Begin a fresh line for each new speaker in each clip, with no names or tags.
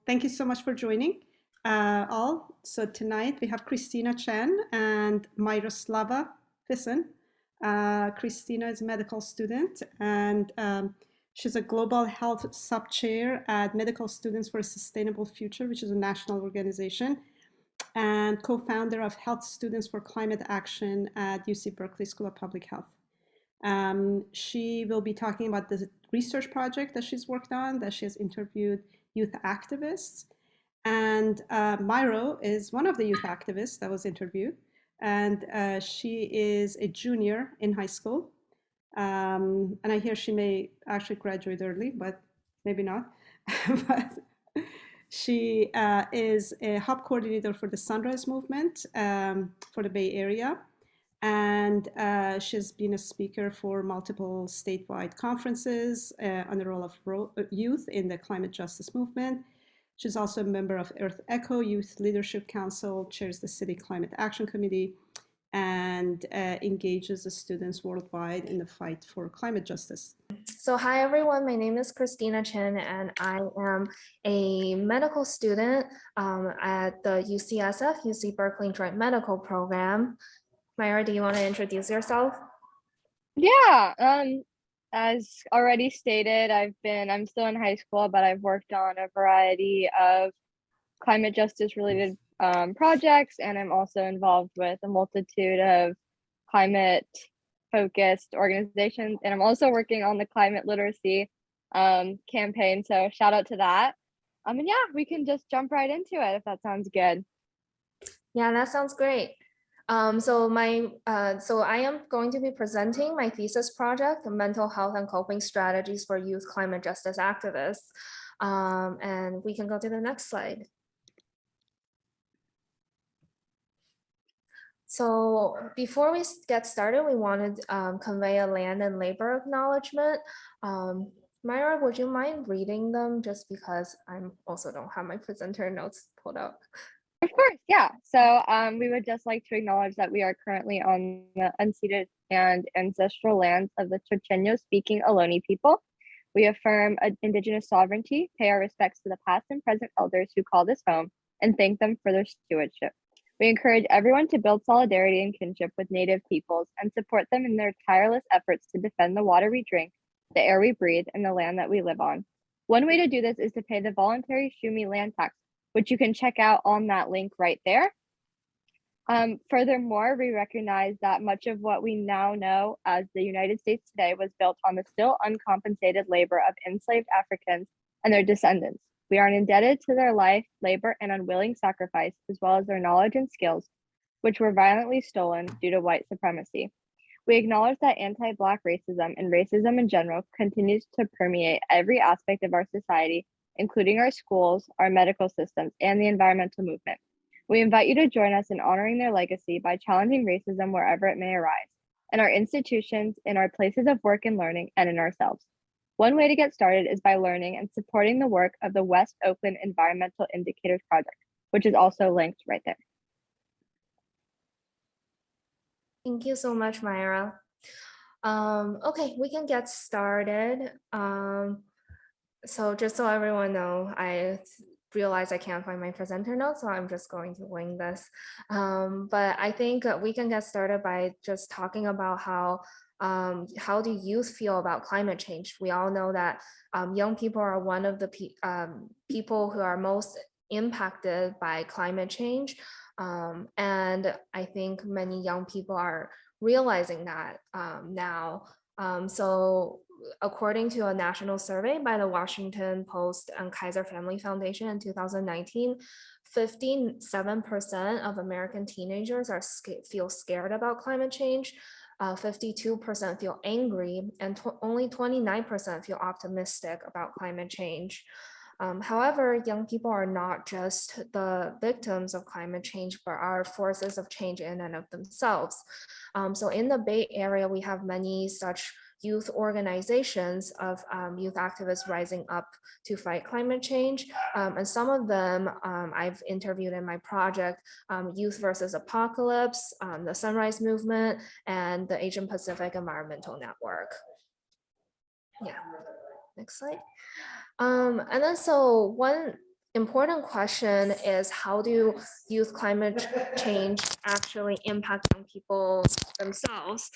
Thank you so much for joining all. So tonight we have Christina Chen and Myroslava Fisun. Christina is a medical student and she's a Global Health Subchair at Medical Students for a Sustainable Future, which is a national organization, and co-founder of Health Students for Climate Action at UC Berkeley School of Public Health. She will be talking about the research project that she's worked on, that she has interviewed youth activists. And Myro is one of the youth activists that was interviewed. And she is a junior in high school. And I hear she may actually graduate early, but maybe not. But she is a hub coordinator for the Sunrise Movement for the Bay Area. And she's been a speaker for multiple statewide conferences on the role of youth in the climate justice movement. She's also a member of Earth Echo Youth Leadership Council, chairs the City Climate Action Committee, and engages the students worldwide in the fight for climate justice.
So hi everyone, my name is Christina Chen and I am a medical student at the UCSF, UC Berkeley Joint Medical Program. Myra, do you want to introduce yourself?
Yeah, as already stated, I'm still in high school, but I've worked on a variety of climate justice related projects, and I'm also involved with a multitude of climate focused organizations, and I'm also working on the climate literacy campaign, so shout out to that. And yeah, we can just jump right into it if that sounds good.
Yeah, that sounds great. So I am going to be presenting my thesis project, Mental Health and Coping Strategies for Youth Climate Justice Activists. And we can go to the next slide. So before we get started, we wanted to convey a land and labor acknowledgement. Myra, would you mind reading them just because I also don't have my presenter notes pulled up?
Of course, yeah. So we would just like to acknowledge that we are currently on the unceded and ancestral lands of the Chochenyo-speaking Ohlone people. We affirm Indigenous sovereignty, pay our respects to the past and present elders who call this home, and thank them for their stewardship. We encourage everyone to build solidarity and kinship with Native peoples and support them in their tireless efforts to defend the water we drink, the air we breathe, and the land that we live on. One way to do this is to pay the voluntary Shumi land tax, which you can check out on that link right there. Furthermore, we recognize that much of what we now know as the United States today was built on the still uncompensated labor of enslaved Africans and their descendants. We are indebted to their life, labor, and unwilling sacrifice, as well as their knowledge and skills, which were violently stolen due to white supremacy. We acknowledge that anti-Black racism and racism in general continues to permeate every aspect of our society, including our schools, our medical systems, and the environmental movement. We invite you to join us in honoring their legacy by challenging racism wherever it may arise, in our institutions, in our places of work and learning, and in ourselves. One way to get started is by learning and supporting the work of the West Oakland Environmental Indicators Project, which is also linked right there.
Thank you so much, Myra. Okay, we can get started. So just so everyone know, I realize I can't find my presenter notes, so I'm just going to wing this. But I think we can get started by just talking about how do youth feel about climate change? We all know that young people are one of the people who are most impacted by climate change. And I think many young people are realizing that now. So according to a national survey by the Washington Post and Kaiser Family Foundation in 2019, 57% of American teenagers feel scared about climate change, 52% feel angry, and only 29% feel optimistic about climate change. However, young people are not just the victims of climate change, but are forces of change in and of themselves. So in the Bay Area, we have many such youth organizations of youth activists rising up to fight climate change. And some of them I've interviewed in my project, Youth versus Apocalypse, the Sunrise Movement, and the Asian Pacific Environmental Network. Yeah, next slide. And then so one important question is, how do youth climate change actually impact young people themselves?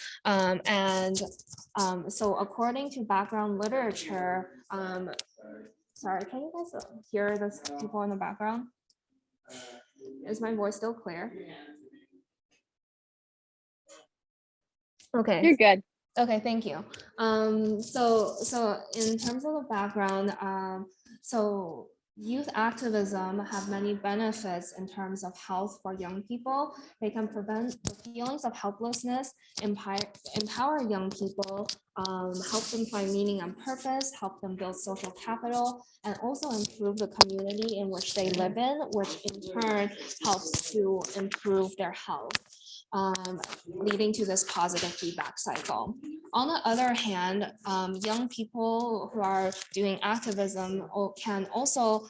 So according to background literature, sorry, can you guys hear the people in the background? Is my voice still clear? Okay.
You're good.
Okay, thank you. So in terms of the background, so youth activism have many benefits in terms of health for young people. They can prevent the feelings of helplessness, empower young people, help them find meaning and purpose, help them build social capital, and also improve the community in which they live in, which in turn helps to improve their health. Leading to this positive feedback cycle. On the other hand, young people who are doing activism can also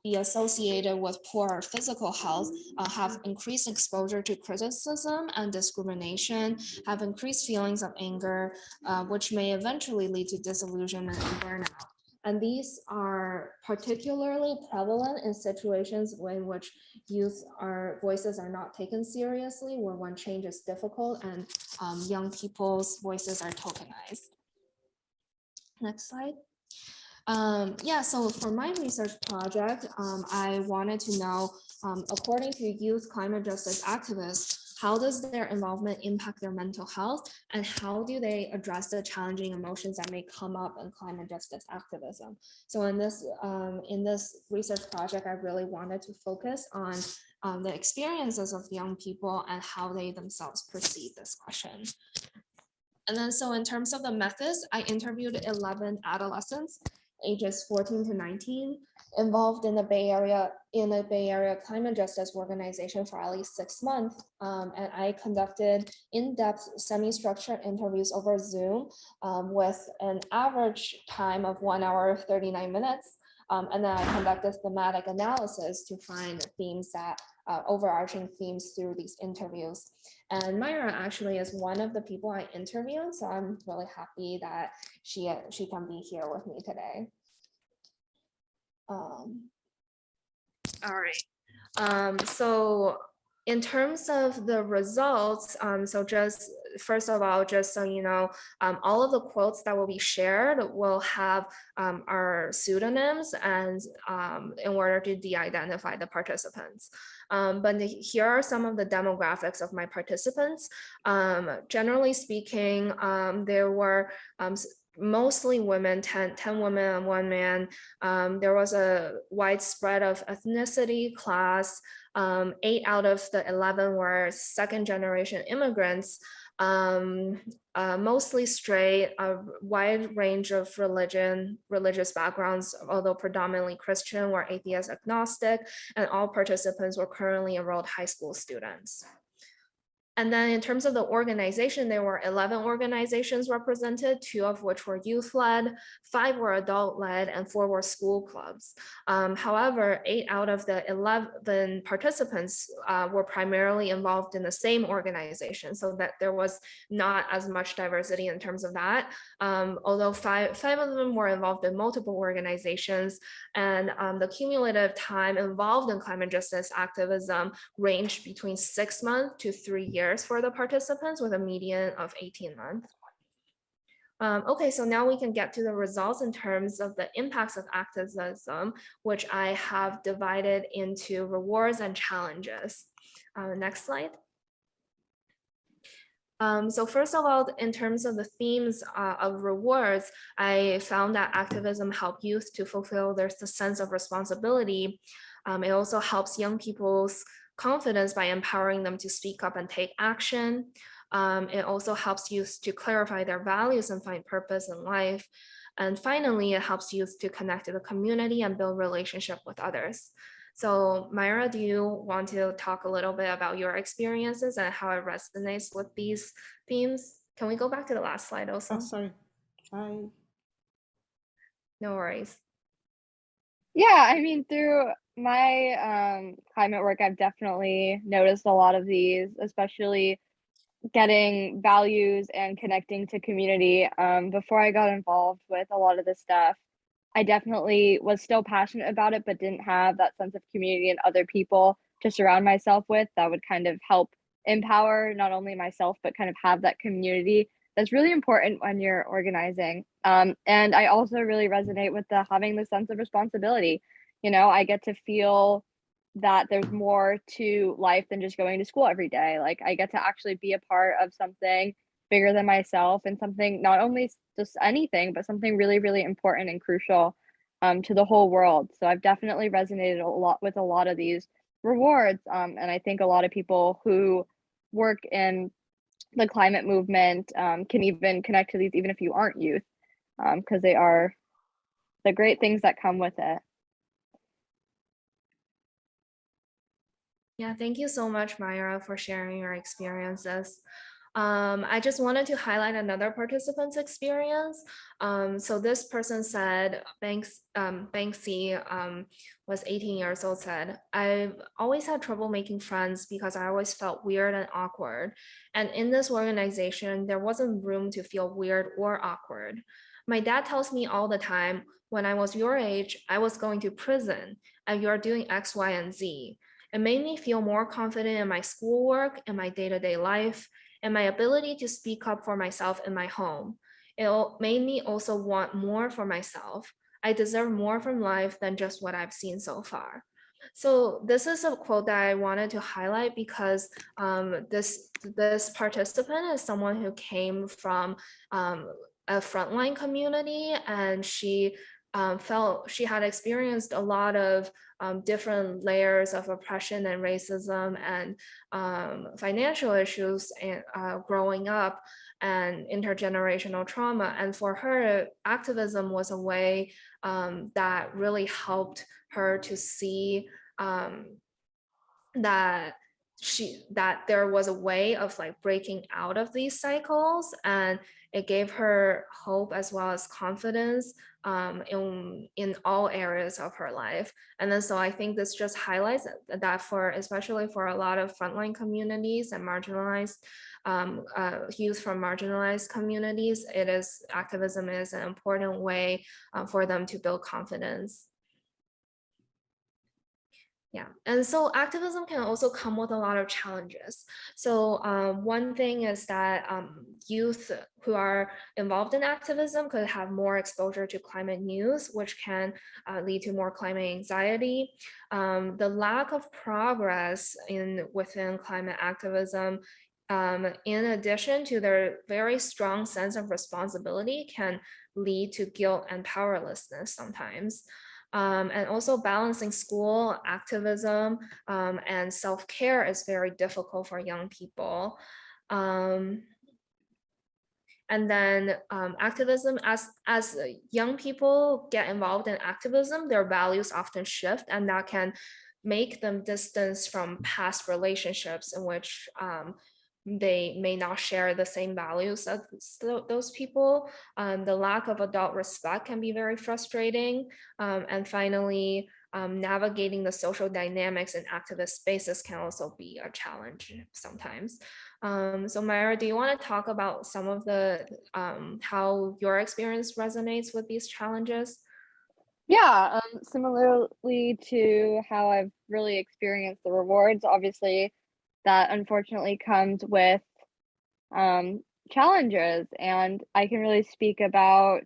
be associated with poor physical health, have increased exposure to criticism and discrimination, have increased feelings of anger, which may eventually lead to disillusionment and burnout. And these are particularly prevalent in situations in which youth voices are not taken seriously, where when change is difficult and young people's voices are tokenized. Next slide. Yeah, so for my research project, I wanted to know, according to youth climate justice activists, how does their involvement impact their mental health, and how do they address the challenging emotions that may come up in climate justice activism? So in this research project, I really wanted to focus on the experiences of young people and how they themselves perceive this question. And then so in terms of the methods, I interviewed 11 adolescents ages 14 to 19 involved in the Bay Area climate justice organization for at least 6 months. And I conducted in-depth semi-structured interviews over Zoom with an average time of 1 hour 39 minutes. And then I conducted thematic analysis to find themes that overarching themes through these interviews. And Myra actually is one of the people I interviewed, so I'm really happy that she can be here with me today. All right. So in terms of the results, so just first of all, just so you know, all of the quotes that will be shared will have our pseudonyms and in order to de-identify the participants. But here are some of the demographics of my participants. Generally speaking, there were mostly women, 10 women and 1 man. There was a widespread of ethnicity, class. 8 out of the 11 were second generation immigrants, mostly straight, a wide range of religious backgrounds, although predominantly Christian, were atheist, agnostic, and all participants were currently enrolled high school students. And then in terms of the organization, there were 11 organizations represented, 2 of which were youth-led, 5 were adult-led, and 4 were school clubs. However, 8 out of the 11 participants were primarily involved in the same organization, so that there was not as much diversity in terms of that. Although five of them were involved in multiple organizations, and the cumulative time involved in climate justice activism ranged between 6 months to 3 years for the participants, with a median of 18 months. Okay, so now we can get to the results in terms of the impacts of activism, which I have divided into rewards and challenges. Next slide. So first of all, in terms of the themes of rewards, I found that activism helped youth to fulfill their sense of responsibility. It also helps young people's confidence by empowering them to speak up and take action. It also helps youth to clarify their values and find purpose in life. And finally, it helps youth to connect to the community and build relationship with others. So Myra, do you want to talk a little bit about your experiences and how it resonates with these themes? Can we go back to the last slide also?
Oh, sorry.
No worries.
Yeah, I mean, through my climate work, I've definitely noticed a lot of these, especially getting values and connecting to community. Before I got involved with a lot of this stuff, I definitely was still passionate about it, but didn't have that sense of community and other people to surround myself with that would kind of help empower not only myself, but kind of have that community that's really important when you're organizing. And I also really resonate with the having the sense of responsibility. You know, I get to feel that there's more to life than just going to school every day. Like I get to actually be a part of something bigger than myself and something not only just anything, but something really, really important and crucial to the whole world. So I've definitely resonated a lot with a lot of these rewards. And I think a lot of people who work in the climate movement can even connect to these, even if you aren't youth, because they are the great things that come with it.
Yeah, thank you so much, Myra, for sharing your experiences. I just wanted to highlight another participant's experience. So this person said, Banksy was 18 years old, said, I've always had trouble making friends because I always felt weird and awkward. And in this organization, there wasn't room to feel weird or awkward. My dad tells me all the time, when I was your age, I was going to prison and you're doing X, Y, and Z. It made me feel more confident in my schoolwork and my day-to-day life and my ability to speak up for myself in my home. It made me also want more for myself. I deserve more from life than just what I've seen so far. So this is a quote that I wanted to highlight because this participant is someone who came from a frontline community, and she felt she had experienced a lot of different layers of oppression and racism and financial issues and growing up and intergenerational trauma. And for her, activism was a way that really helped her to see that there was a way of like breaking out of these cycles, and it gave her hope as well as confidence in all areas of her life. And then so I think this just highlights that for especially for a lot of frontline communities and marginalized youth from marginalized communities, activism is an important way for them to build confidence. Yeah, and so activism can also come with a lot of challenges. So one thing is that youth who are involved in activism could have more exposure to climate news, which can lead to more climate anxiety. The lack of progress within climate activism, in addition to their very strong sense of responsibility, can lead to guilt and powerlessness sometimes. And also balancing school, activism, and self-care is very difficult for young people. And then activism, as young people get involved in activism, their values often shift, and that can make them distance from past relationships in which they may not share the same values as those people. The lack of adult respect can be very frustrating. And finally, navigating the social dynamics in activist spaces can also be a challenge sometimes. So Myra, do you want to talk about some of the how your experience resonates with these challenges?
Yeah, similarly to how I've really experienced the rewards, obviously, that unfortunately comes with challenges. And I can really speak about,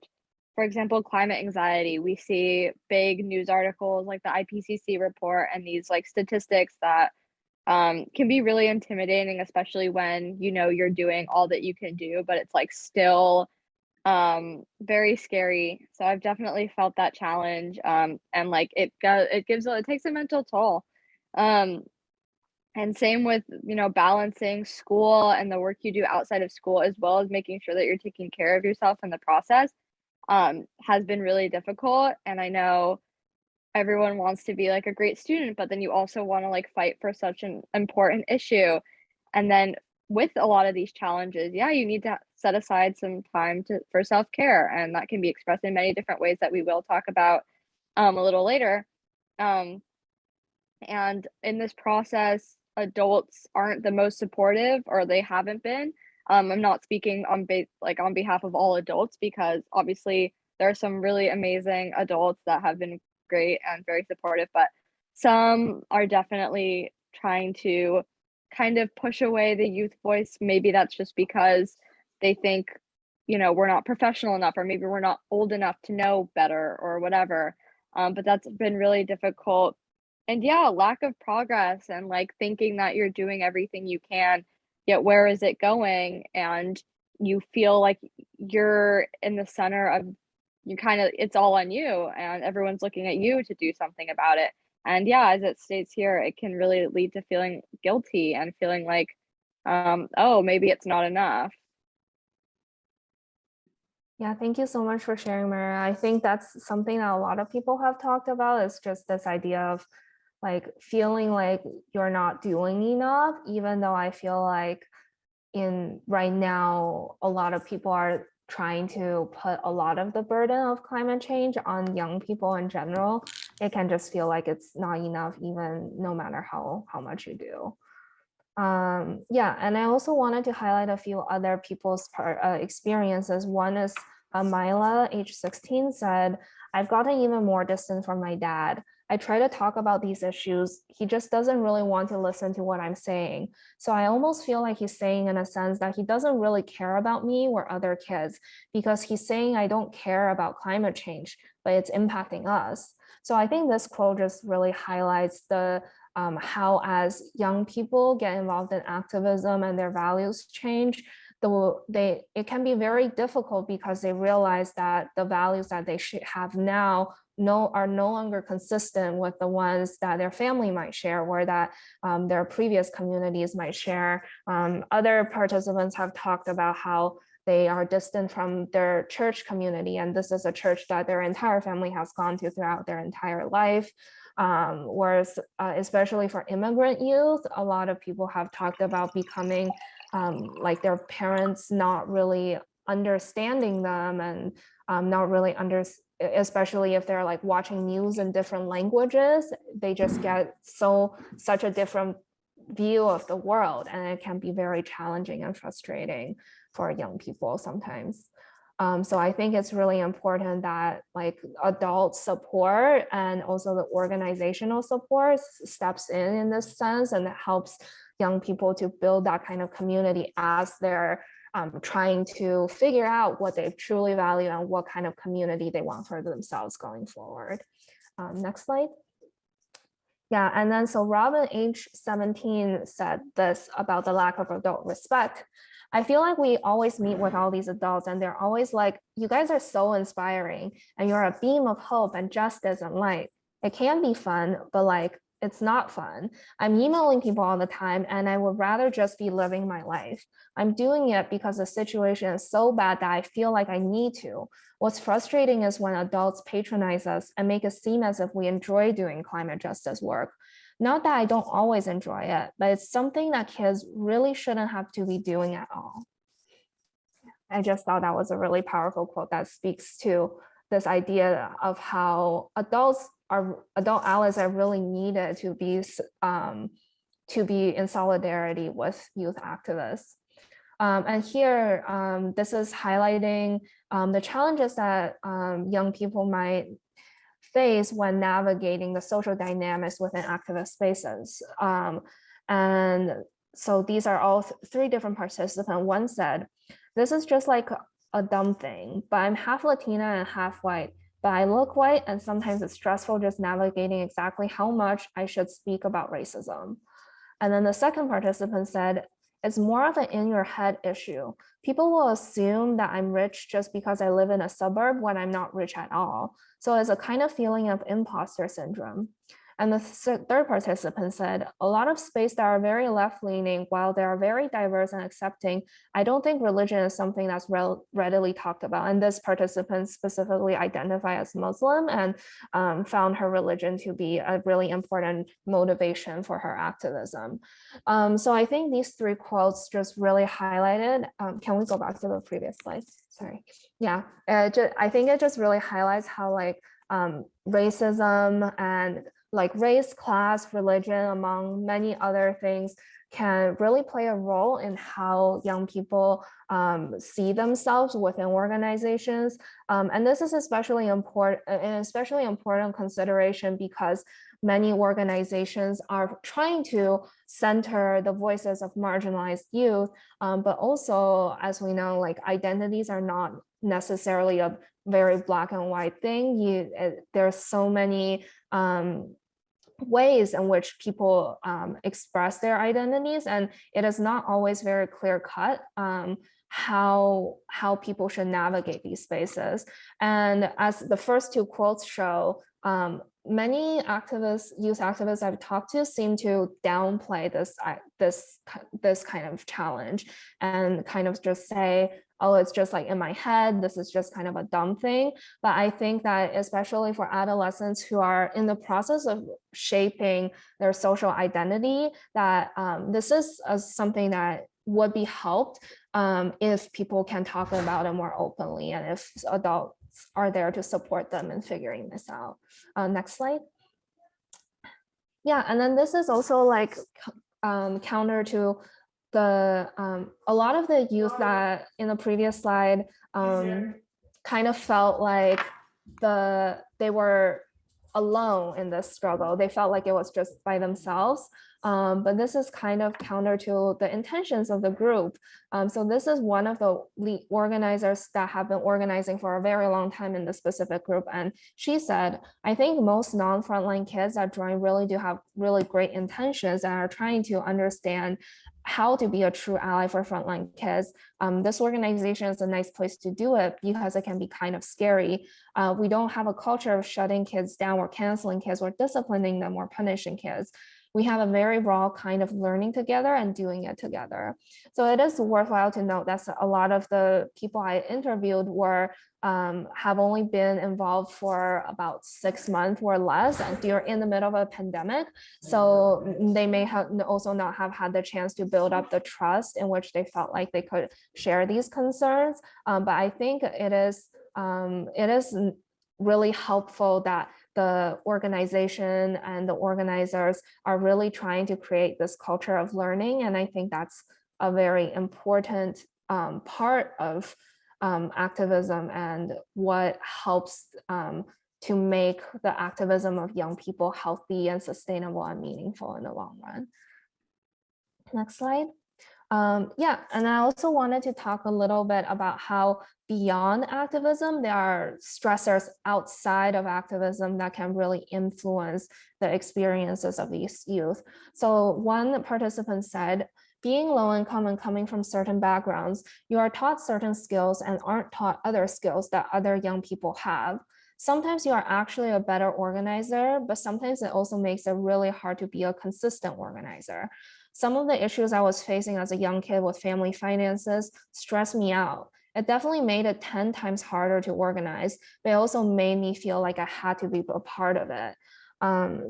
for example, climate anxiety. We see big news articles like the IPCC report and these like statistics that can be really intimidating, especially when you know you're doing all that you can do, but it's like still very scary. So I've definitely felt that challenge, and like it takes a mental toll. um and same with, you know, balancing school and the work you do outside of school, as well as making sure that you're taking care of yourself in the process, has been really difficult. And I know everyone wants to be like a great student, but then you also want to like fight for such an important issue. And then with a lot of these challenges, yeah, you need to set aside some time for self-care, and that can be expressed in many different ways that we will talk about a little later. Um, and in this process, adults aren't the most supportive, or they haven't been. I'm not speaking on behalf of all adults, because obviously There are some really amazing adults that have been great and very supportive, but some are definitely trying to kind of push away the youth voice. Maybe that's just because they think, we're not professional enough, or maybe we're not old enough to know better or whatever. But that's been really difficult. And yeah, lack of progress and like thinking that you're doing everything you can, yet where is it going? And you feel like you're in the center of it's all on you and everyone's looking at you to do something about it. And yeah, as it states here, it can really lead to feeling guilty and feeling like, oh, maybe it's not enough.
Yeah, thank you so much for sharing, Mara. I think that's something that a lot of people have talked about, is just this idea of like feeling like you're not doing enough, even though I feel like right now, a lot of people are trying to put a lot of the burden of climate change on young people in general. It can just feel like it's not enough, even no matter how much you do. Yeah, and I also wanted to highlight a few other people's experiences. One is Myla, age 16, said, "I've gotten even more distant from my dad. I try to talk about these issues. He just doesn't really want to listen to what I'm saying. So I almost feel like he's saying in a sense that he doesn't really care about me or other kids, because he's saying I don't care about climate change, but it's impacting us." So I think this quote just really highlights the how as young people get involved in activism and their values change, it can be very difficult because they realize that the values that they should have now are no longer consistent with the ones that their family might share, or that their previous communities might share. Other participants have talked about how they are distant from their church community, and this is a church that their entire family has gone to throughout their entire life. Whereas especially for immigrant youth, a lot of people have talked about becoming like their parents not really understanding them, and not really especially if they're like watching news in different languages, they just get such a different view of the world, and it can be very challenging and frustrating for young people sometimes. So I think it's really important that like adult support and also the organizational support steps in this sense, and it helps young people to build that kind of community as they're trying to figure out what they truly value and what kind of community they want for themselves going forward. Next slide. Yeah, and then so Robin, age 17, said this about the lack of adult respect. "I feel like we always meet with all these adults and they're always like, you guys are so inspiring and you're a beam of hope and justice and light. It can be fun, but like, it's not fun. I'm emailing people all the time and I would rather just be living my life. I'm doing it because the situation is so bad that I feel like I need to. What's frustrating is when adults patronize us and make it seem as if we enjoy doing climate justice work. Not that I don't always enjoy it, but it's something that kids really shouldn't have to be doing at all." I just thought that was a really powerful quote that speaks to this idea of how adult allies are really needed to be in solidarity with youth activists. And here, this is highlighting the challenges that young people might face when navigating the social dynamics within activist spaces. And so these are all three different participants. One said, "This is just like a dumb thing, but I'm half Latina and half white, but I look white and sometimes it's stressful just navigating exactly how much I should speak about racism." And then the second participant said, "It's more of an in your head issue. People will assume that I'm rich just because I live in a suburb when I'm not rich at all. So it's a kind of feeling of imposter syndrome." And the third participant said, "A lot of space that are very left-leaning, while they are very diverse and accepting, I don't think religion is something that's readily talked about." And this participant specifically identified as Muslim and found her religion to be a really important motivation for her activism. So I think these three quotes just really highlighted. Can we go back to the previous slide? Sorry. Yeah, I think it just really highlights how like racism and like race, class, religion, among many other things, can really play a role in how young people see themselves within organizations. And this is especially important consideration because many organizations are trying to center the voices of marginalized youth, but also, as we know, like identities are not necessarily a very black and white thing. There's so many ways in which people express their identities, and it is not always very clear cut how people should navigate these spaces. And as the first two quotes show, many youth activists I've talked to seem to downplay this kind of challenge and kind of just say, oh, it's just like in my head, this is just kind of a dumb thing. But I think that especially for adolescents who are in the process of shaping their social identity, that this is something that would be helped if people can talk about it more openly and if adults are there to support them in figuring this out. Next slide. Yeah, and then this is also like counter to the a lot of the youth that in the previous slide kind of felt like they were alone in this struggle. They felt like it was just by themselves. But this is kind of counter to the intentions of the group. So this is one of the lead organizers that have been organizing for a very long time in this specific group. And she said, I think most non-frontline kids that join really do have really great intentions and are trying to understand how to be a true ally for frontline kids. This organization is a nice place to do it because it can be kind of scary. We don't have a culture of shutting kids down or canceling kids or disciplining them or punishing kids. We have a very raw kind of learning together and doing it together. So it is worthwhile to note that a lot of the people I interviewed have only been involved for about 6 months or less, and they're in the middle of a pandemic. So they may have also not have had the chance to build up the trust in which they felt like they could share these concerns. But I think it is really helpful that the organization and the organizers are really trying to create this culture of learning. And I think that's a very important part of activism and what helps to make the activism of young people healthy and sustainable and meaningful in the long run. Next slide. Yeah, and I also wanted to talk a little bit about how beyond activism, there are stressors outside of activism that can really influence the experiences of these youth. So one participant said, being low income and coming from certain backgrounds, you are taught certain skills and aren't taught other skills that other young people have. Sometimes you are actually a better organizer, but sometimes it also makes it really hard to be a consistent organizer. Some of the issues I was facing as a young kid with family finances stressed me out. It definitely made it 10 times harder to organize, but it also made me feel like I had to be a part of it.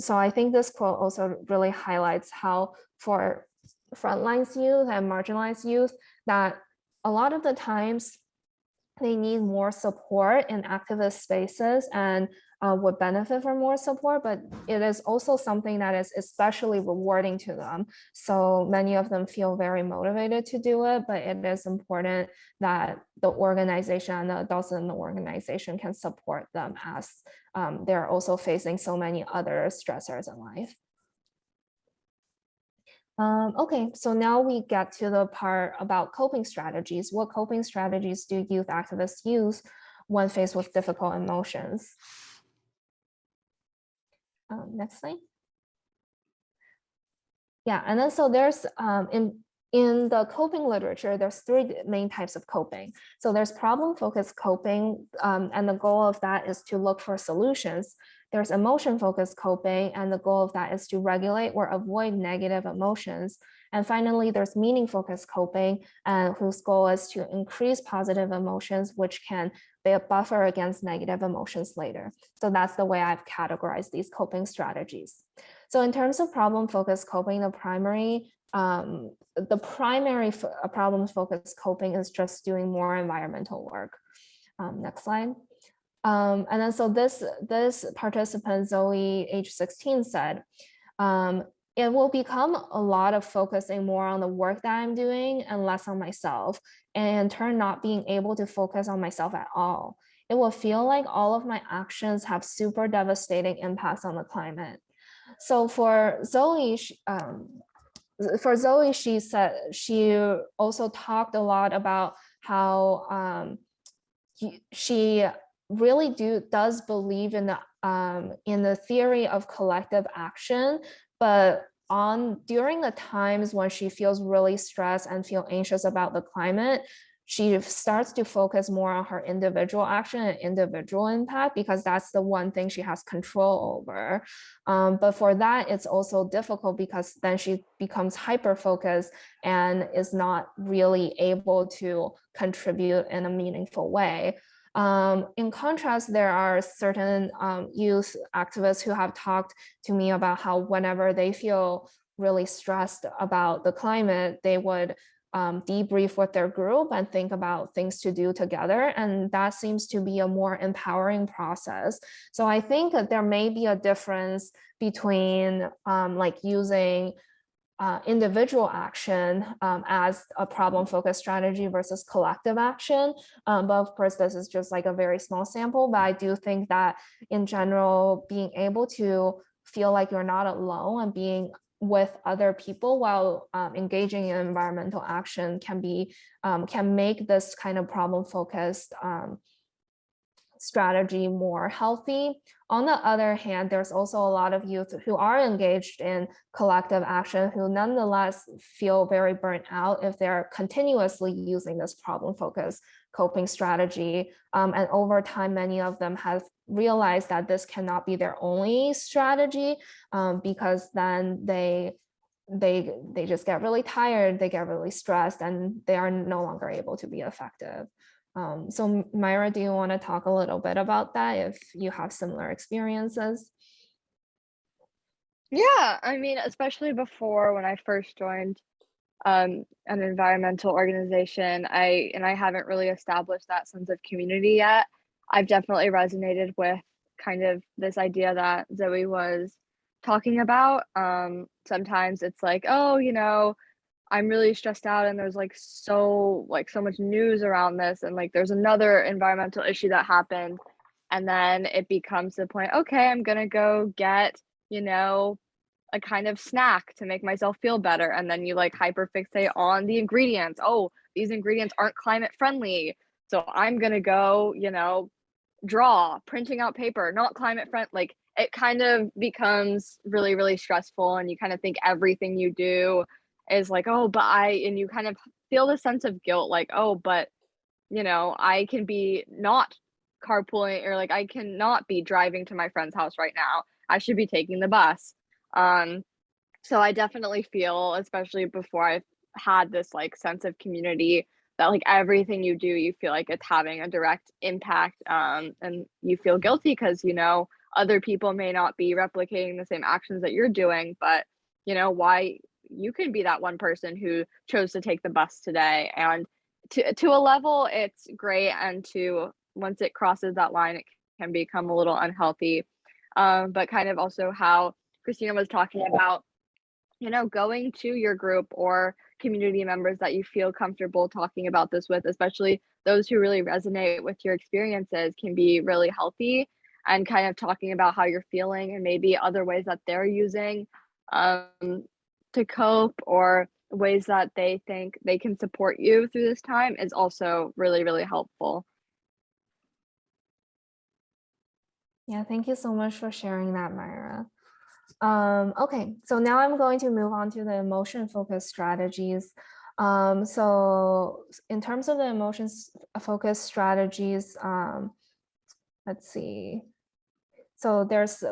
So I think this quote also really highlights how for frontline youth and marginalized youth, that a lot of the times they need more support in activist spaces and would benefit from more support, but it is also something that is especially rewarding to them. So many of them feel very motivated to do it, but it is important that the organization and the adults in the organization can support them as they're also facing so many other stressors in life. Okay, so now we get to the part about coping strategies. What coping strategies do youth activists use when faced with difficult emotions? Next slide. Yeah, and then so there's in the coping literature, there's 3 main types of coping. So there's problem-focused coping, and the goal of that is to look for solutions. There's emotion-focused coping, and the goal of that is to regulate or avoid negative emotions. And finally, there's meaning-focused coping, whose goal is to increase positive emotions, which can be a buffer against negative emotions later. So that's the way I've categorized these coping strategies. So in terms of problem-focused coping, the primary problem-focused coping is just doing more environmental work. Next slide. And then so this participant, Zoe, age 16, said, it will become a lot of focusing more on the work that I'm doing and less on myself, and in turn not being able to focus on myself at all. It will feel like all of my actions have super devastating impacts on the climate. So for Zoe, she said she also talked a lot about how she really does believe in the theory of collective action, but during the times when she feels really stressed and feel anxious about the climate, she starts to focus more on her individual action and individual impact, because that's the one thing she has control over. But for that, it's also difficult because then she becomes hyper-focused and is not really able to contribute in a meaningful way. In contrast, there are certain youth activists who have talked to me about how whenever they feel really stressed about the climate, they would debrief with their group and think about things to do together. And that seems to be a more empowering process. So I think that there may be a difference between like using individual action as a problem-focused strategy versus collective action. But of course, this is just like a very small sample, but I do think that in general, being able to feel like you're not alone and being with other people while engaging in environmental action can make this kind of problem-focused strategy more healthy. On the other hand, there's also a lot of youth who are engaged in collective action who nonetheless feel very burnt out if they're continuously using this problem-focused coping strategy. And over time, many of them have realized that this cannot be their only strategy, because then they just get really tired, they get really stressed, and they are no longer able to be effective. So Myra, do you want to talk a little bit about that if you have similar experiences?
Yeah, I mean, especially before when I first joined an environmental organization, I haven't really established that sense of community yet. I've definitely resonated with kind of this idea that Zoe was talking about. Sometimes it's like, oh, I'm really stressed out and there's so much news around this, and there's another environmental issue that happened, and then it becomes the point, okay, I'm gonna go get, a kind of snack to make myself feel better, and then you hyperfixate on the ingredients. Oh, these ingredients aren't climate friendly, so I'm gonna go, draw, printing out paper, not climate friendly. It kind of becomes really, really stressful, and you kind of think everything you do is oh, but and you kind of feel the sense of guilt, oh, but I can be not carpooling, or I cannot be driving to my friend's house right now. I should be taking the bus. So I definitely feel, especially before I've had this sense of community, that everything you do, you feel like it's having a direct impact, and you feel guilty because other people may not be replicating the same actions that you're doing, but why you can be that one person who chose to take the bus today. And to a level it's great, and once it crosses that line, it can become a little unhealthy. But kind of also how Christina was talking about, going to your group or community members that you feel comfortable talking about this with, especially those who really resonate with your experiences, can be really healthy, and kind of talking about how you're feeling and maybe other ways that they're using to cope, or ways that they think they can support you through this time, is also really, really helpful.
Yeah, thank you so much for sharing that, Myra. Okay, so now I'm going to move on to the emotion-focused strategies. So in terms of the emotions-focused strategies, let's see. So there's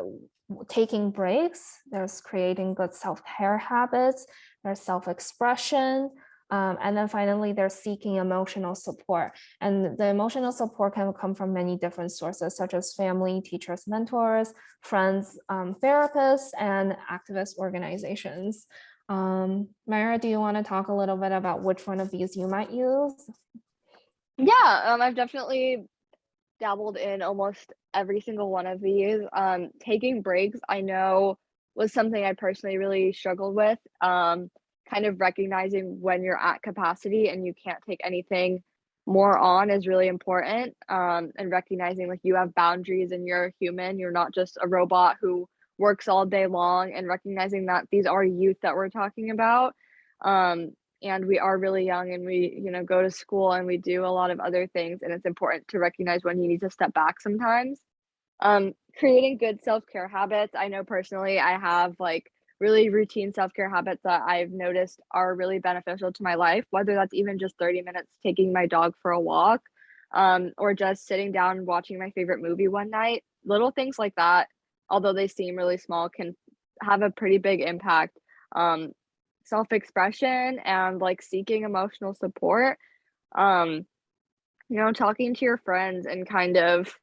taking breaks, there's creating good self-care habits, there's self-expression, and then finally, they're seeking emotional support. And the emotional support can come from many different sources, such as family, teachers, mentors, friends, therapists, and activist organizations. Myra, do you want to talk a little bit about which one of these you might use?
Yeah, I've definitely dabbled in almost every single one of these. Taking breaks, I know, was something I personally really struggled with. Kind of recognizing when you're at capacity and you can't take anything more on is really important. And recognizing like you have boundaries and you're human, you're not just a robot who works all day long, and recognizing that these are youth that we're talking about. And we are really young, and we, you know, go to school and we do a lot of other things, and it's important to recognize when you need to step back sometimes. Creating good self-care habits. I know personally I have like really routine self-care habits that I've noticed are really beneficial to my life, whether that's even just 30 minutes taking my dog for a walk, or just sitting down and watching my favorite movie one night. Little things like that, although they seem really small, can have a pretty big impact. Self-expression and like seeking emotional support. Um, you know, talking to your friends and kind of,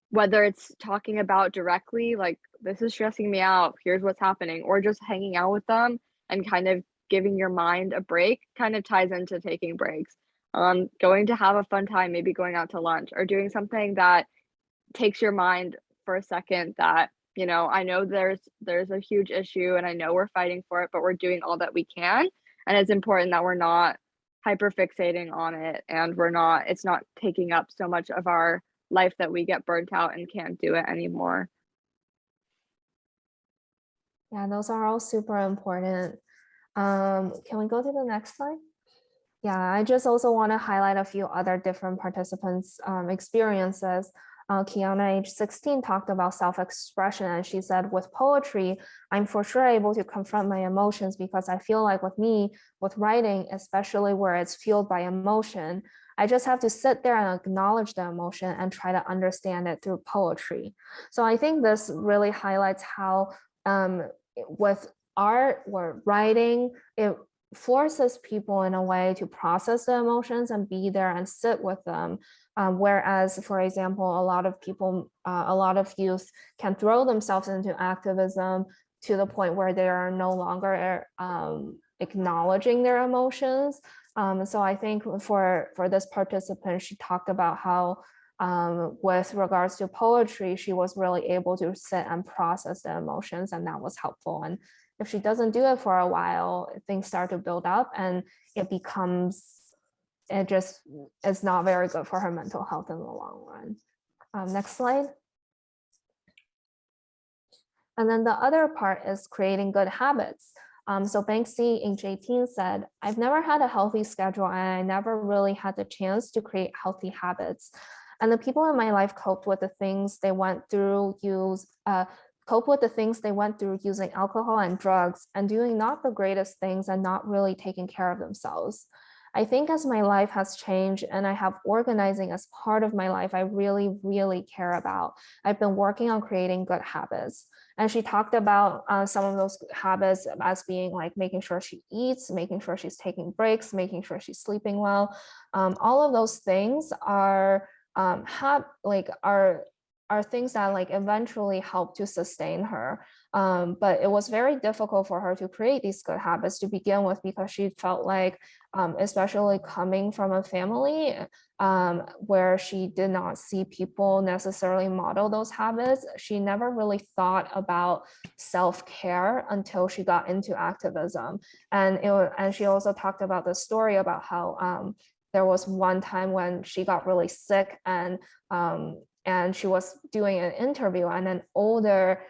whether it's talking about directly, like, this is stressing me out, here's what's happening, or just hanging out with them and kind of giving your mind a break, kind of ties into taking breaks. Going to have a fun time, maybe going out to lunch or doing something that takes your mind for a second, that, you know, I know there's a huge issue and I know we're fighting for it, but we're doing all that we can. And it's important that we're not hyper fixating on it, and it's not taking up so much of our life that we get burnt out and can't do it anymore.
Yeah, those are all super important. Can we go to the next slide? Yeah, I just also want to highlight a few other different participants' experiences. Kiana, age 16, talked about self-expression, and she said, with poetry, I'm for sure able to confront my emotions, because I feel like with me, with writing, especially where it's fueled by emotion, I just have to sit there and acknowledge the emotion and try to understand it through poetry. So I think this really highlights how with art or writing, it forces people in a way to process the emotions and be there and sit with them. Whereas, for example, a lot of people, a lot of youth can throw themselves into activism to the point where they are no longer acknowledging their emotions. So I think for this participant, she talked about how with regards to poetry, she was really able to sit and process the emotions, and that was helpful. And if she doesn't do it for a while, things start to build up, and it just is not very good for her mental health in the long run. Next slide. And then the other part is creating good habits. So Banksy, age 18, said, I've never had a healthy schedule, and I never really had the chance to create healthy habits. And the people in my life coped with the things they went through, using alcohol and drugs, and doing not the greatest things, and not really taking care of themselves. I think as my life has changed and I have organizing as part of my life, I really, really care about. I've been working on creating good habits. And she talked about some of those habits as being like making sure she eats, making sure she's taking breaks, making sure she's sleeping well. All of those things are things that like eventually help to sustain her. But it was very difficult for her to create these good habits to begin with, because she felt like, especially coming from a family where she did not see people necessarily model those habits, she never really thought about self-care until she got into activism. And she also talked about the story about how there was one time when she got really sick, and she was doing an interview, and an older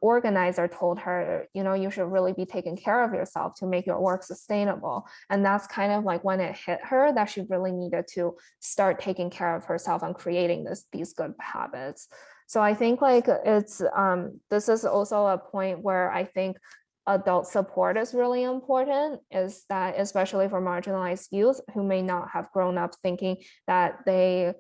organizer told her, you know, you should really be taking care of yourself to make your work sustainable. And that's kind of like when it hit her that she really needed to start taking care of herself and creating these good habits. So I think like this is also a point where I think adult support is really important, is that especially for marginalized youth who may not have grown up thinking that they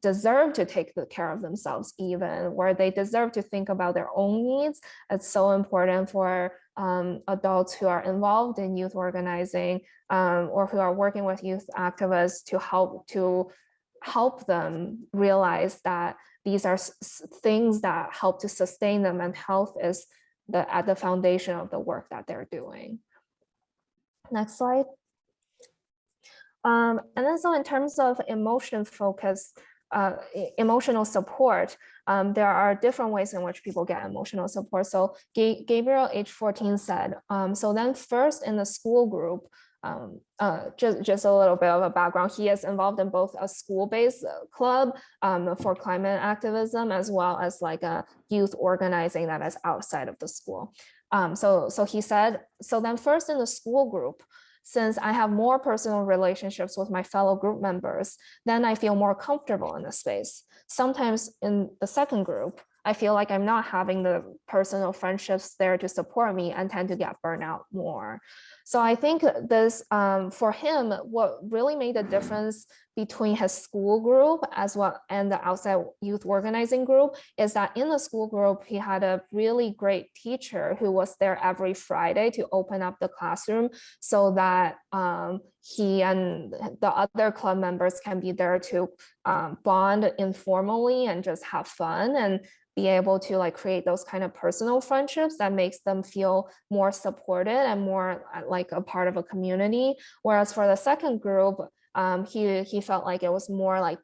deserve to take good care of themselves, even where they deserve to think about their own needs. It's so important for adults who are involved in youth organizing or who are working with youth activists to help them realize that these are things that help to sustain them, and health is at the foundation of the work that they're doing. Next slide. And then so in terms of emotion focus, emotional support, there are different ways in which people get emotional support. So Gabriel, age 14, said, so then first in the school group, just a little bit of a background, he is involved in both a school-based club for climate activism, as well as like a youth organizing that is outside of the school. So he said, so then first in the school group, since I have more personal relationships with my fellow group members, then I feel more comfortable in the space. Sometimes in the second group, I feel like I'm not having the personal friendships there to support me and tend to get burnt out more. So I think this, for him, what really made a difference between his school group as well and the outside youth organizing group is that in the school group, he had a really great teacher who was there every Friday to open up the classroom so that he and the other club members can be there to bond informally and just have fun and be able to like create those kind of personal friendships that makes them feel more supported and more like a part of a community. Whereas for the second group, he felt like it was more like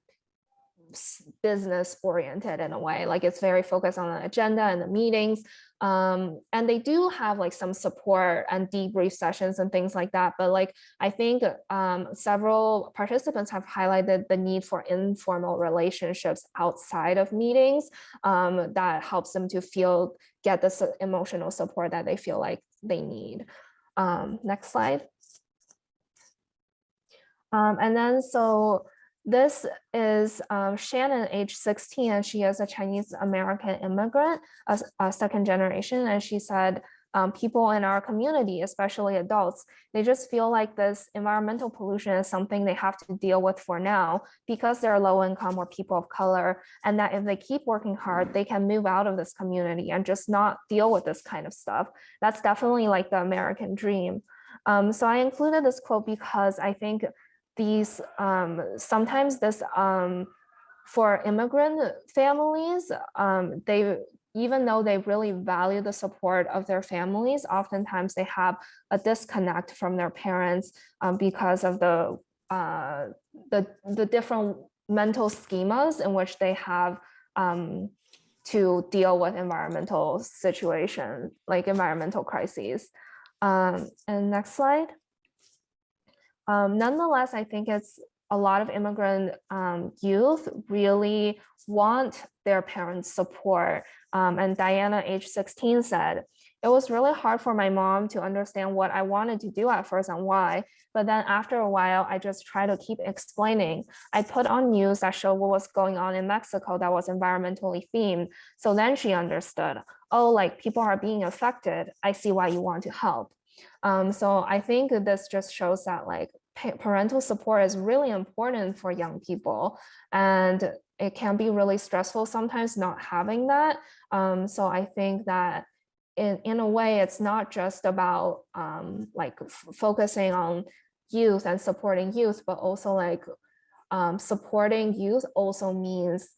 business oriented in a way, like it's very focused on the agenda and the meetings. And they do have like some support and debrief sessions and things like that. But like, I think several participants have highlighted the need for informal relationships outside of meetings that helps them to get this emotional support that they feel like they need. Next slide. And then so this is Shannon, age 16, and she is a Chinese American immigrant, a second generation. And she said, people in our community, especially adults, they just feel like this environmental pollution is something they have to deal with for now because they're low income or people of color. And that if they keep working hard, they can move out of this community and just not deal with this kind of stuff. That's definitely like the American dream. So I included this quote because I think these sometimes this for immigrant families, they, even though they really value the support of their families, oftentimes they have a disconnect from their parents because of the different mental schemas in which they have to deal with environmental situations, like environmental crises. And next slide. Nonetheless, I think it's a lot of immigrant youth really want their parents' support. And Diana, age 16, said, it was really hard for my mom to understand what I wanted to do at first and why. But then after a while, I just try to keep explaining. I put on news that showed what was going on in Mexico that was environmentally themed. So then she understood, oh, like people are being affected. I see why you want to help. So I think this just shows that like parental support is really important for young people, and it can be really stressful sometimes not having that. So I think that in a way, it's not just about like focusing on youth and supporting youth, but also like supporting youth also means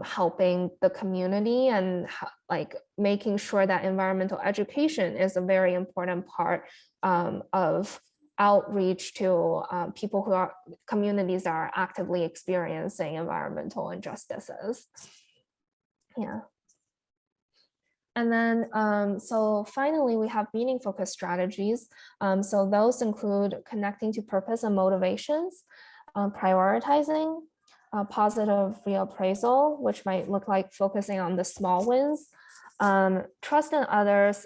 helping the community and like making sure that environmental education is a very important part of outreach to people who are communities that are actively experiencing environmental injustices. Yeah. And then, so finally, we have meaning-focused strategies. So those include connecting to purpose and motivations, prioritizing, positive reappraisal, which might look like focusing on the small wins, trust in others,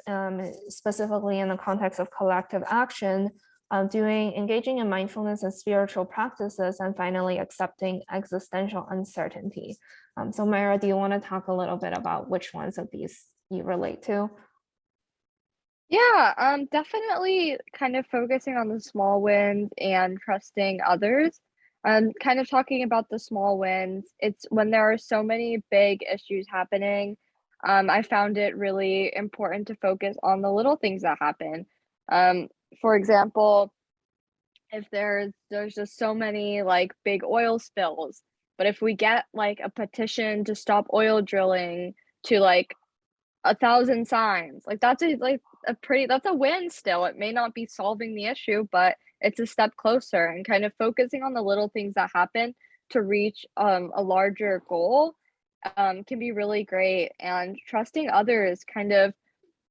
specifically in the context of collective action, engaging in mindfulness and spiritual practices, and finally accepting existential uncertainty. So Myra, do you want to talk a little bit about which ones of these you relate to?
Yeah, definitely kind of focusing on the small wins and trusting others. Kind of talking about the small wins, it's when there are so many big issues happening, I found it really important to focus on the little things that happen. For example, if there's just so many like big oil spills, but if we get like a petition to stop oil drilling to like 1,000 signs, like that's a win still. It may not be solving the issue, but it's a step closer, and kind of focusing on the little things that happen to reach a larger goal can be really great. And trusting others, kind of,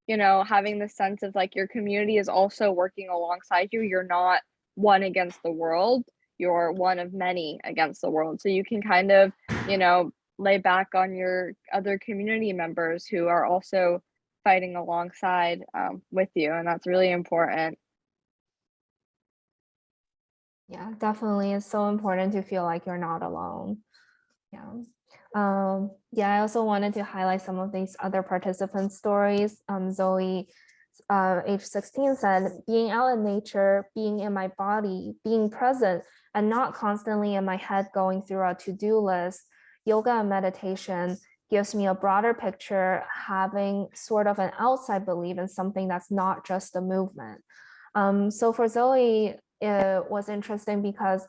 you know, having the sense of like your community is also working alongside you. You're not one against the world, you're one of many against the world. So you can kind of, you know, lay back on your other community members who are also fighting alongside with you. And that's really important.
Yeah, definitely. It's so important to feel like you're not alone. Yeah. Yeah, I also wanted to highlight some of these other participant stories. Zoe, age 16, said, being out in nature, being in my body, being present, and not constantly in my head going through a to-do list, yoga and meditation gives me a broader picture, having sort of an outside belief in something that's not just a movement. So for Zoe, it was interesting because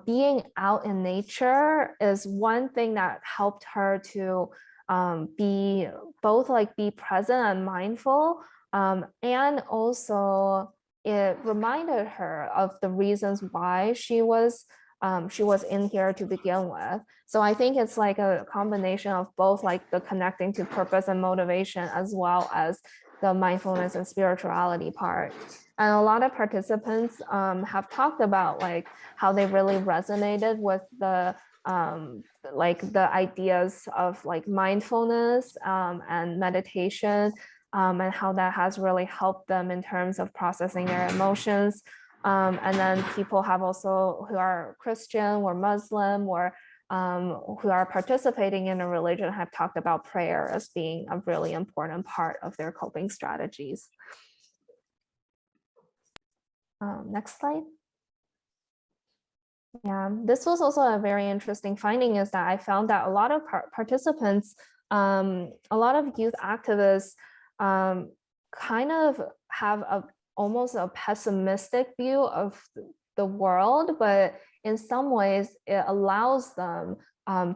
being out in nature is one thing that helped her to be both like be present and mindful, and also it reminded her of the reasons why she was in here to begin with. So I think it's like a combination of both, like the connecting to purpose and motivation, as well as the mindfulness and spirituality part. And a lot of participants have talked about like how they really resonated with the like the ideas of like mindfulness and meditation, and how that has really helped them in terms of processing their emotions. And then people have also who are Christian or Muslim or who are participating in a religion have talked about prayer as being a really important part of their coping strategies. Next slide. Yeah, this was also a very interesting finding, is that I found that a lot of participants, a lot of youth activists kind of have almost a pessimistic view of the world, but in some ways it allows them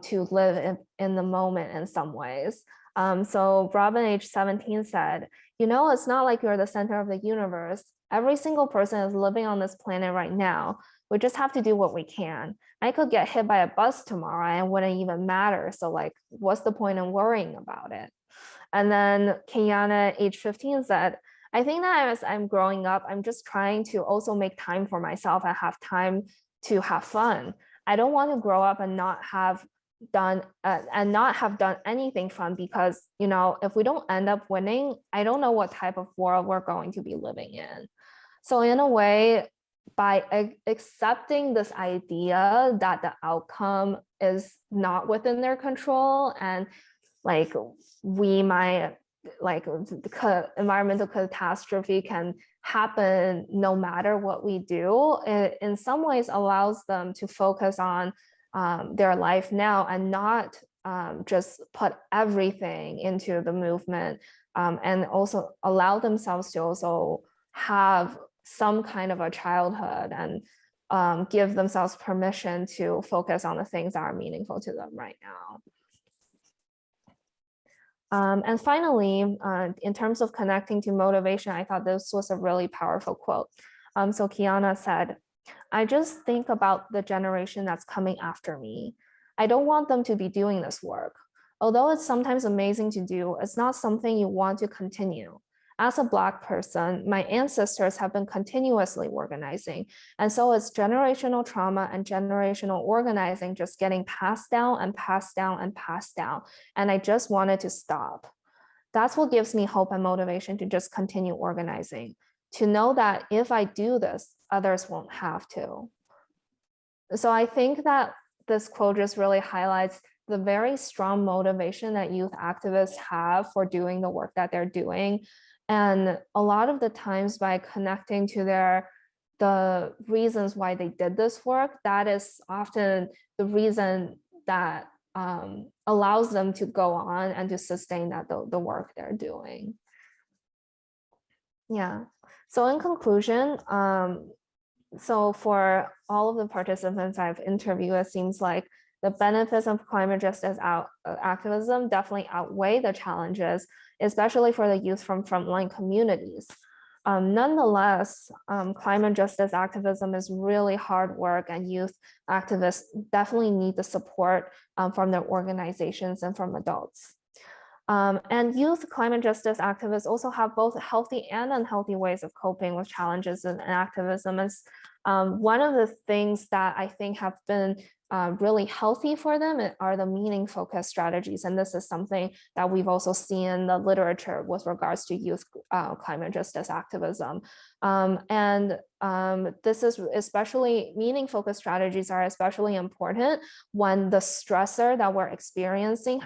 to live in the moment in some ways. So Robin, age 17, said, you know, it's not like you're the center of the universe. Every single person is living on this planet right now. We just have to do what we can. I could get hit by a bus tomorrow and it wouldn't even matter. So like, what's the point in worrying about it? And then Kenyana, age 15, said, I think that as I'm growing up, I'm just trying to also make time for myself and have time to have fun. I don't want to grow up and not have done anything fun, because, you know, if we don't end up winning, I don't know what type of world we're going to be living in. So in a way, by accepting this idea that the outcome is not within their control, and like we might, like environmental catastrophe can happen no matter what we do, it in some ways allows them to focus on their life now and not just put everything into the movement, and also allow themselves to also have some kind of a childhood and give themselves permission to focus on the things that are meaningful to them right now. And finally, in terms of connecting to motivation, I thought this was a really powerful quote. So Kiana said, I just think about the generation that's coming after me. I don't want them to be doing this work. Although it's sometimes amazing to do, it's not something you want to continue. As a Black person, my ancestors have been continuously organizing, and so it's generational trauma and generational organizing just getting passed down and passed down and passed down, and I just wanted to stop. That's what gives me hope and motivation to just continue organizing, to know that if I do this, others won't have to. So I think that this quote just really highlights the very strong motivation that youth activists have for doing the work that they're doing. And a lot of the times, by connecting to the reasons why they did this work, that is often the reason that allows them to go on and to sustain the work they're doing. Yeah. So in conclusion, so for all of the participants I've interviewed, it seems like the benefits of climate justice activism definitely outweigh the challenges, especially for the youth from frontline communities. Nonetheless, climate justice activism is really hard work, and youth activists definitely need the support from their organizations and from adults. And youth climate justice activists also have both healthy and unhealthy ways of coping with challenges in activism. As one of the things that I think have been really healthy for them are the meaning focused strategies. And this is something that we've also seen in the literature with regards to youth climate justice activism. This is especially meaning focused strategies are especially important when the stressor that we're experiencing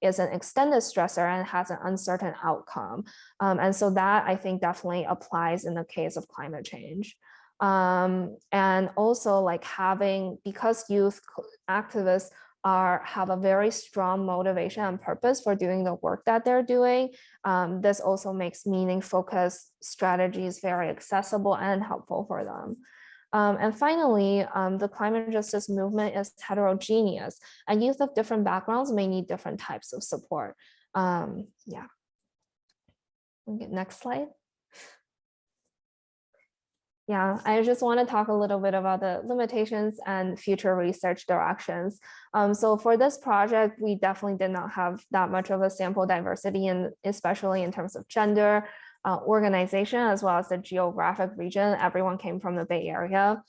is an extended stressor and has an uncertain outcome. And so that I think definitely applies in the case of climate change. And also like because youth activists have a very strong motivation and purpose for doing the work that they're doing. This also makes meaning focused strategies very accessible and helpful for them. And finally, the climate justice movement is heterogeneous, and youth of different backgrounds may need different types of support. Yeah. Okay, next slide. Yeah, I just want to talk a little bit about the limitations and future research directions. So for this project, we definitely did not have that much of a sample diversity, and especially in terms of gender, organization, as well as the geographic region. Everyone came from the Bay Area.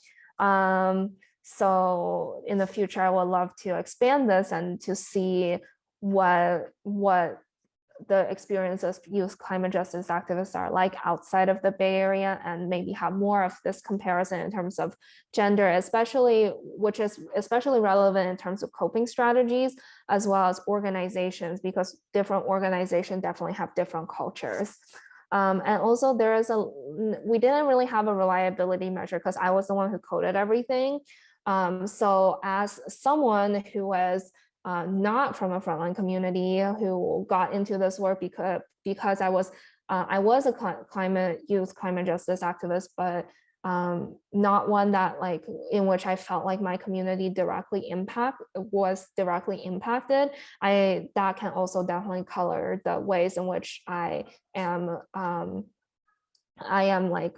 So in the future, I would love to expand this and to see what the experiences of youth climate justice activists are like outside of the Bay Area, and maybe have more of this comparison in terms of gender, which is especially relevant in terms of coping strategies, as well as organizations, because different organizations definitely have different cultures. And also we didn't really have a reliability measure because I was the one who coded everything. So as someone who was not from a frontline community who got into this work because I was a youth climate justice activist, but not one that in which I felt like my community was directly impacted. That can also definitely color the ways in which I am like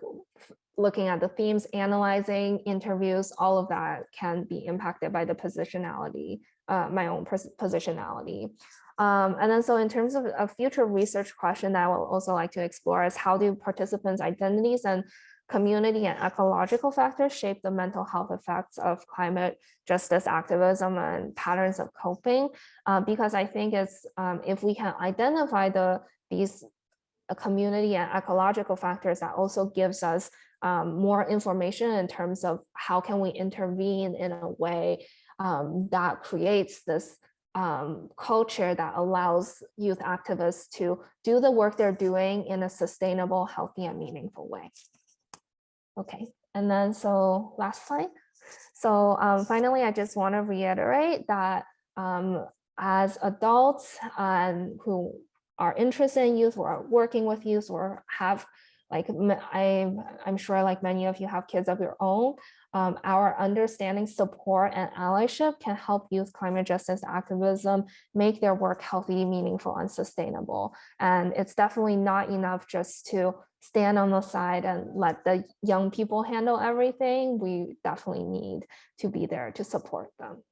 looking at the themes, analyzing interviews. All of that can be impacted by the positionality, my own positionality. And then so in terms of a future research question that I would also like to explore is, how do participants' identities and community and ecological factors shape the mental health effects of climate justice activism and patterns of coping? Because I think it's if we can identify these community and ecological factors, that also gives us more information in terms of how can we intervene in a way that creates this culture that allows youth activists to do the work they're doing in a sustainable, healthy, and meaningful way. Okay, and then so last slide. So finally, I just want to reiterate that as adults who are interested in youth, or are working with youth, or have I'm sure like many of you have kids of your own, our understanding, support, and allyship can help youth climate justice activism make their work healthy, meaningful, and sustainable. And it's definitely not enough just to stand on the side and let the young people handle everything. We definitely need to be there to support them.